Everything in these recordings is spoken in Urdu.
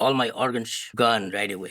All my organs gone right away.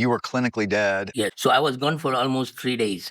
You were clinically dead. Yeah. So I was gone for almost 3 days.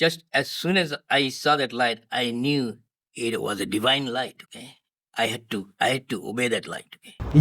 Just as soon as I saw that light, I knew it was a divine light. Okay, I had to obey that light. Okay?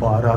12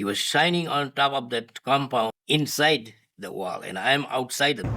He was shining on top of that compound inside the wall, and I am outside them.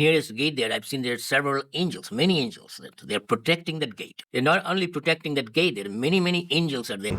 Nearest gate there, I've seen there are several angels, many angels. They're protecting that gate. They're not only protecting that gate, there are many angels are there.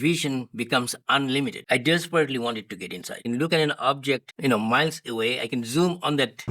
vision becomes unlimited. I desperately wanted to get inside and look at an object, miles away. I can zoom on that.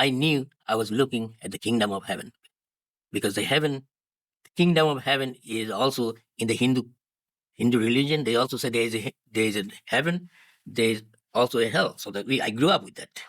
I knew I was looking at the kingdom of heaven, because the kingdom of heaven is also in the Hindu religion. They also say there is a heaven, there is also a hell. So that I grew up with that.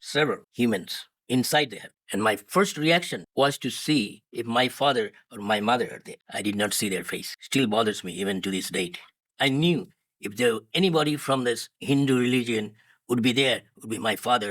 Several humans inside there, and my first reaction was to see if my father or my mother are there. I did not see their face. Still bothers me even to this date. I knew if there anybody from this Hindu religion would be there, would be my father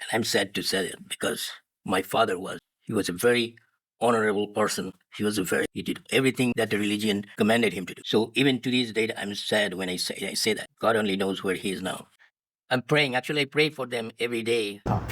And I'm sad to say that, because my father was a very honorable person. He did everything that the religion commanded him to do. So even to this day, I'm sad when I say that. God only knows where he is now. I'm praying. Actually, I pray for them every day.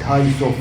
250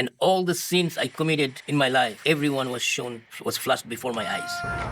And all the sins I committed in my life, everyone was flashed before my eyes.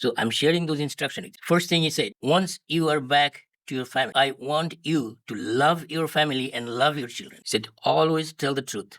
So I'm sharing those instructions. First thing he said, once you are back to your family, I want you to love your family and love your children. He said, always tell the truth.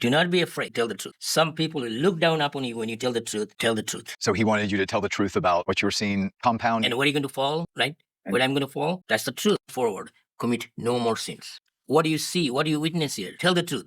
Do not be afraid. Tell the truth. Some people will look down upon you when you tell the truth. Tell the truth. So he wanted you to tell the truth about what you were seeing compound. And where are you going to fall, right? Where I'm going to fall? That's the truth. Forward. Commit no more sins. What do you see? What do you witness here? Tell the truth.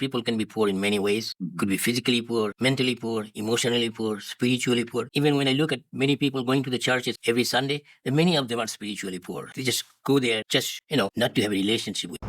People can be poor in many ways. Could be physically poor, mentally poor, emotionally poor, spiritually poor. Even when I look at many people going to the churches every Sunday, many of them are spiritually poor. They just go there just, not to have a relationship with.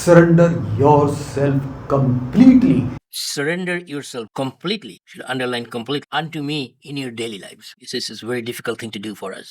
surrender yourself completely. Surrender yourself completely. Should underline complete unto me in your daily lives. This is a very difficult thing to do for us.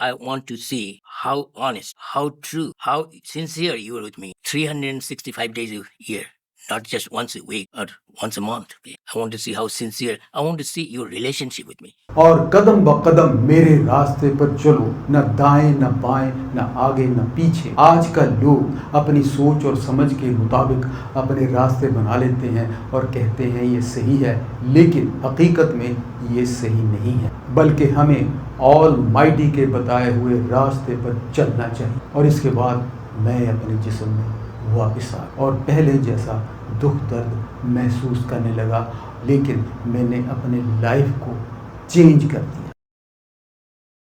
I want to see how honest, how true, how sincere you are with me 365 days a year. not just once a week or once a month. Okay? I want to see how sincere, I want to see your relationship with me. اور قدم بقدم میرے راستے پر چلو، نہ دائیں نہ بائیں، نہ آگے نہ پیچھے۔ آج کل لوگ اپنی سوچ اور سمجھ کے مطابق اپنے راستے بنا لیتے ہیں اور کہتے ہیں یہ صحیح ہے، لیکن حقیقت میں یہ صحیح نہیں ہے، بلکہ ہمیں آل مائٹی کے بتائے ہوئے راستے پر چلنا چاہیے۔ اور اس کے بعد میں اپنے جسم میں واپس آ اور پہلے جیسا دکھ درد محسوس کرنے لگا، لیکن میں نے اپنے لائف کو چینج کر دیا۔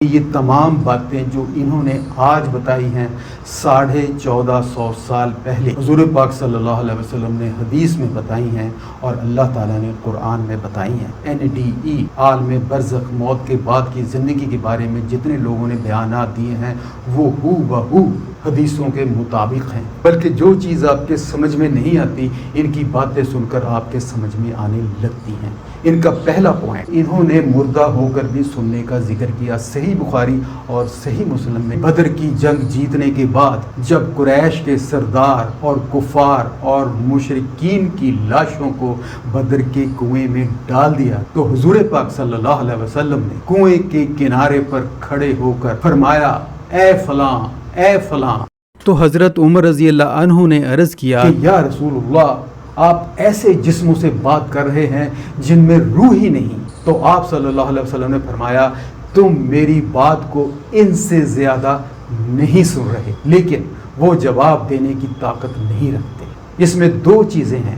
یہ تمام باتیں جو انہوں نے آج بتائی ہیں 1450 سال پہلے حضور پاک صلی اللہ علیہ وسلم نے حدیث میں بتائی ہیں اور اللہ تعالیٰ نے قرآن میں بتائی ہیں۔ NDE عالم برزخ، موت کے بعد کی زندگی کے بارے میں جتنے لوگوں نے بیانات دیے ہیں وہ ہو بہو حدیثوں کے مطابق ہیں، بلکہ جو چیز آپ کے سمجھ میں نہیں آتی ان کی باتیں سن کر آپ کے سمجھ میں آنے لگتی ہیں۔ ان کا پہلا پوائنٹ، انہوں نے مردہ ہو کر بھی سننے کا ذکر کیا۔ صحیح بخاری اور صحیح مسلم میں بدر کی جنگ جیتنے کے بعد جب قریش کے سردار اور کفار اور مشرکین کی لاشوں کو بدر کے کنویں میں ڈال دیا تو حضور پاک صلی اللہ علیہ وسلم نے کنویں کے کنارے پر کھڑے ہو کر فرمایا، اے فلاں اے فلاں۔ تو حضرت عمر رضی اللہ عنہ نے عرض کیا کہ یا رسول اللہ، آپ ایسے جسموں سے بات کر رہے ہیں جن میں روح ہی نہیں۔ تو آپ صلی اللہ علیہ وسلم نے فرمایا، تم میری بات کو ان سے زیادہ نہیں سن رہے، لیکن وہ جواب دینے کی طاقت نہیں رکھتے۔ اس میں دو چیزیں ہیں،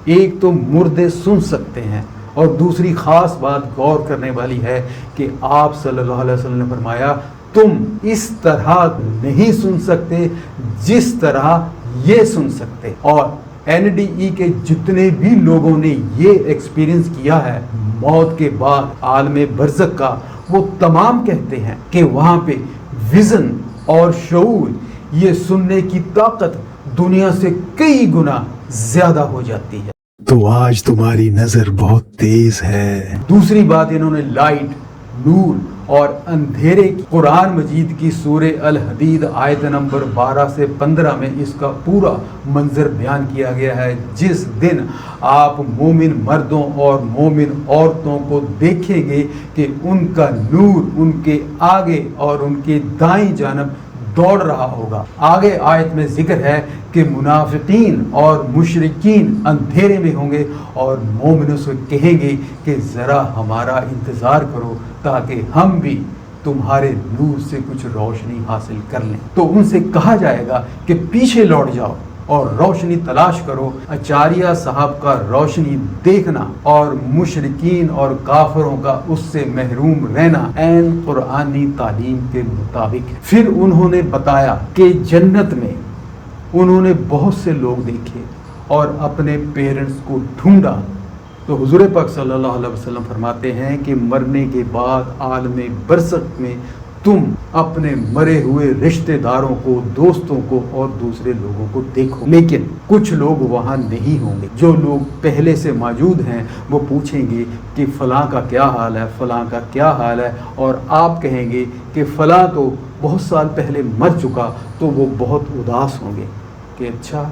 ایک تو مردے سن سکتے ہیں اور دوسری خاص بات غور کرنے والی ہے کہ آپ صلی اللہ علیہ وسلم نے فرمایا، تم اس طرح نہیں سن سکتے جس طرح یہ سن سکتے۔ اور NDE کے جتنے بھی لوگوں نے یہ ایکسپیرینس کیا ہے موت کے بعد عالم برزخ کا، وہ تمام کہتے ہیں کہ وہاں پہ ویژن اور شعور، یہ سننے کی طاقت دنیا سے کئی گنا زیادہ ہو جاتی ہے۔ تو آج تمہاری نظر بہت تیز ہے۔ دوسری بات، انہوں نے لائٹ، نور اور اندھیرے کی قرآن مجید کی سورہ الحدید آیت نمبر 12 سے 15 میں اس کا پورا منظر بیان کیا گیا ہے۔ جس دن آپ مومن مردوں اور مومن عورتوں کو دیکھیں گے کہ ان کا نور ان کے آگے اور ان کے دائیں جانب دوڑ رہا ہوگا۔ آگے آیت میں ذکر ہے کہ منافقین اور مشرکین اندھیرے میں ہوں گے اور مومنوں سے کہیں گے کہ ذرا ہمارا انتظار کرو تاکہ ہم بھی تمہارے نور سے کچھ روشنی حاصل کر لیں۔ تو ان سے کہا جائے گا کہ پیچھے لوٹ جاؤ اور روشنی تلاش کرو۔ اچاریہ صاحب کا روشنی دیکھنا اور مشرکین اور کافروں کا اس سے محروم رہنا عین قرآنی تعلیم کے مطابق ہے۔ پھر انہوں نے بتایا کہ جنت میں انہوں نے بہت سے لوگ دیکھے اور اپنے پیرنٹس کو ڈھونڈا تو حضور پاک صلی اللہ علیہ وسلم فرماتے ہیں کہ مرنے کے بعد عالم برزخ میں تم اپنے مرے ہوئے رشتہ داروں کو، دوستوں کو اور دوسرے لوگوں کو دیکھو، لیکن کچھ لوگ وہاں نہیں ہوں گے۔ جو لوگ پہلے سے موجود ہیں وہ پوچھیں گے کہ فلاں کا کیا حال ہے، فلاں کا کیا حال ہے، اور آپ کہیں گے کہ فلاں تو بہت سال پہلے مر چکا، تو وہ بہت اداس ہوں گے کہ اچھا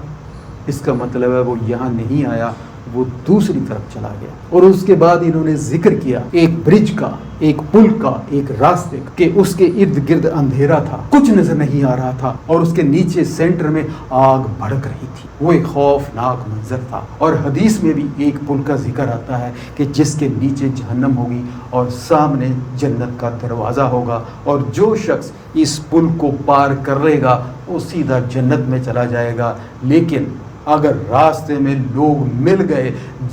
اس کا مطلب ہے وہ یہاں نہیں آیا، وہ دوسری طرف چلا گیا۔ اور اس کے بعد انہوں نے ذکر کیا ایک برج کا، ایک پل کا، ایک راستے کا، کہ اس کے ارد گرد اندھیرا تھا، کچھ نظر نہیں آ رہا تھا، اور اس کے نیچے سینٹر میں آگ بھڑک رہی تھی۔ وہ ایک خوفناک منظر تھا۔ اور حدیث میں بھی ایک پل کا ذکر آتا ہے کہ جس کے نیچے جہنم ہوگی اور سامنے جنت کا دروازہ ہوگا، اور جو شخص اس پل کو پار کر لے گا وہ سیدھا جنت میں چلا جائے گا۔ لیکن اگر راستے میں لوگ مل گئے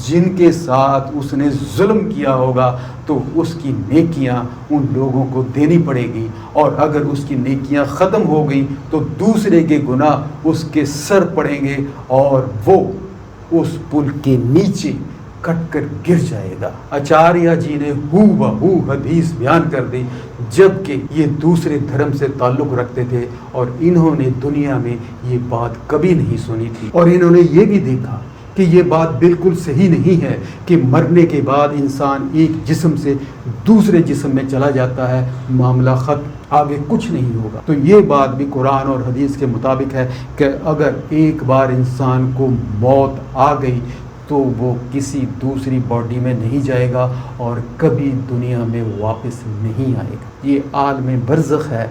جن کے ساتھ اس نے ظلم کیا ہوگا تو اس کی نیکیاں ان لوگوں کو دینی پڑے گی، اور اگر اس کی نیکیاں ختم ہو گئیں تو دوسرے کے گناہ اس کے سر پڑیں گے اور وہ اس پل کے نیچے کٹ کر گر جائے گا۔ اچاریہ جی نے ہو بہو حدیث بیان کر دی، جبکہ یہ دوسرے دھرم سے تعلق رکھتے تھے اور انہوں نے دنیا میں یہ بات کبھی نہیں سنی تھی۔ اور انہوں نے یہ بھی دیکھا کہ یہ بات بالکل صحیح نہیں ہے کہ مرنے کے بعد انسان ایک جسم سے دوسرے جسم میں چلا جاتا ہے، معاملہ ختم۔ آگے کچھ نہیں ہوگا. تو یہ بات بھی قرآن اور حدیث کے مطابق ہے کہ اگر ایک بار انسان کو موت آ گئی تو وہ کسی دوسری باڈی میں نہیں جائے گا اور کبھی دنیا میں واپس نہیں آئے گا. یہ عالم برزخ ہے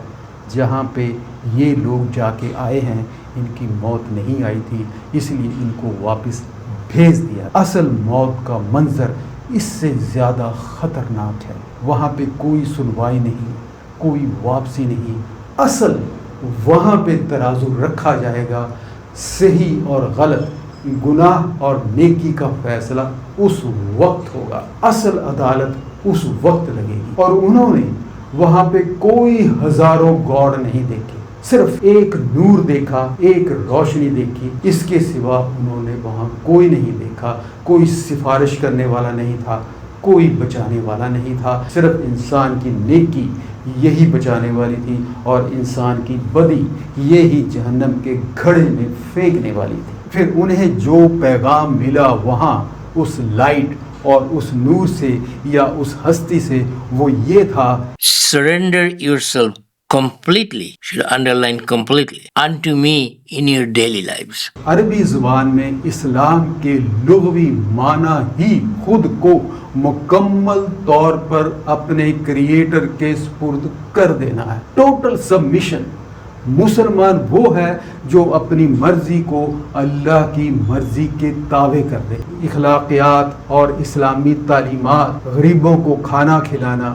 جہاں پہ یہ لوگ جا کے آئے ہیں. ان کی موت نہیں آئی تھی اس لیے ان کو واپس بھیج دیا. اصل موت کا منظر اس سے زیادہ خطرناک ہے. وہاں پہ کوئی سنوائی نہیں, کوئی واپسی نہیں. اصل وہاں پہ ترازو رکھا جائے گا, صحیح اور غلط, گناہ اور نیکی کا فیصلہ اس وقت ہوگا. اصل عدالت اس وقت لگے گی. اور انہوں نے وہاں پہ کوئی ہزاروں گاڈ نہیں دیکھے, صرف ایک نور دیکھا, ایک روشنی دیکھی. اس کے سوا انہوں نے وہاں کوئی نہیں دیکھا. کوئی سفارش کرنے والا نہیں تھا, کوئی بچانے والا نہیں تھا. صرف انسان کی نیکی یہی بچانے والی تھی اور انسان کی بدی یہی جہنم کے گھڑے میں پھینکنے والی تھی. پھر انہیں جو پیغام ملا وہاں اس لائٹ اور اس نور سے یا اس ہستی سے, وہ یہ تھا, Surrender yourself completely, should underline completely, unto me in your daily lives. عربی زبان میں اسلام کے لغوی معنی ہی خود کو مکمل طور پر اپنے کریٹر کے سپرد کر دینا ہے. Total submission. مسلمان وہ ہے جو اپنی مرضی کو اللہ کی مرضی کے تابع کر دے. اخلاقیات اور اسلامی تعلیمات, غریبوں کو کھانا کھلانا,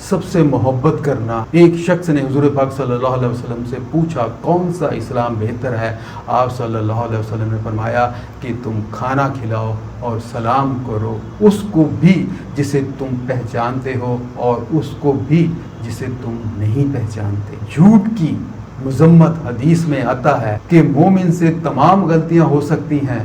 سب سے محبت کرنا. ایک شخص نے حضور پاک صلی اللہ علیہ وسلم سے پوچھا کون سا اسلام بہتر ہے. آپ صلی اللہ علیہ وسلم نے فرمایا کہ تم کھانا کھلاؤ اور سلام کرو, اس کو بھی جسے تم پہچانتے ہو اور اس کو بھی جسے تم نہیں پہچانتے. جھوٹ کی مذمت حدیث میں آتا ہے کہ مومن سے تمام غلطیاں ہو سکتی ہیں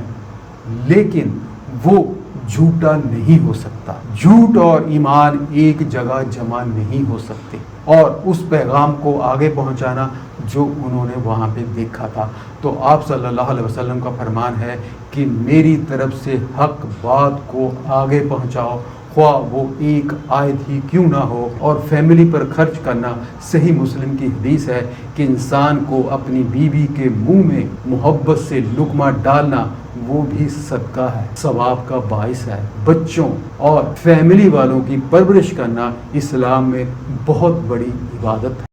لیکن وہ جھوٹا نہیں ہو سکتا. جھوٹ اور ایمان ایک جگہ جمع نہیں ہو سکتے. اور اس پیغام کو آگے پہنچانا جو انہوں نے وہاں پہ دیکھا تھا. تو آپ صلی اللہ علیہ وسلم کا فرمان ہے کہ میری طرف سے حق بات کو آگے پہنچاؤ, خواہ وہ ایک آیت ہی کیوں نہ ہو. اور فیملی پر خرچ کرنا, صحیح مسلم کی حدیث ہے کہ انسان کو اپنی بیوی کے منہ میں محبت سے لقمہ ڈالنا وہ بھی صدقہ ہے, ثواب کا باعث ہے. بچوں اور فیملی والوں کی پرورش کرنا اسلام میں بہت بڑی عبادت ہے.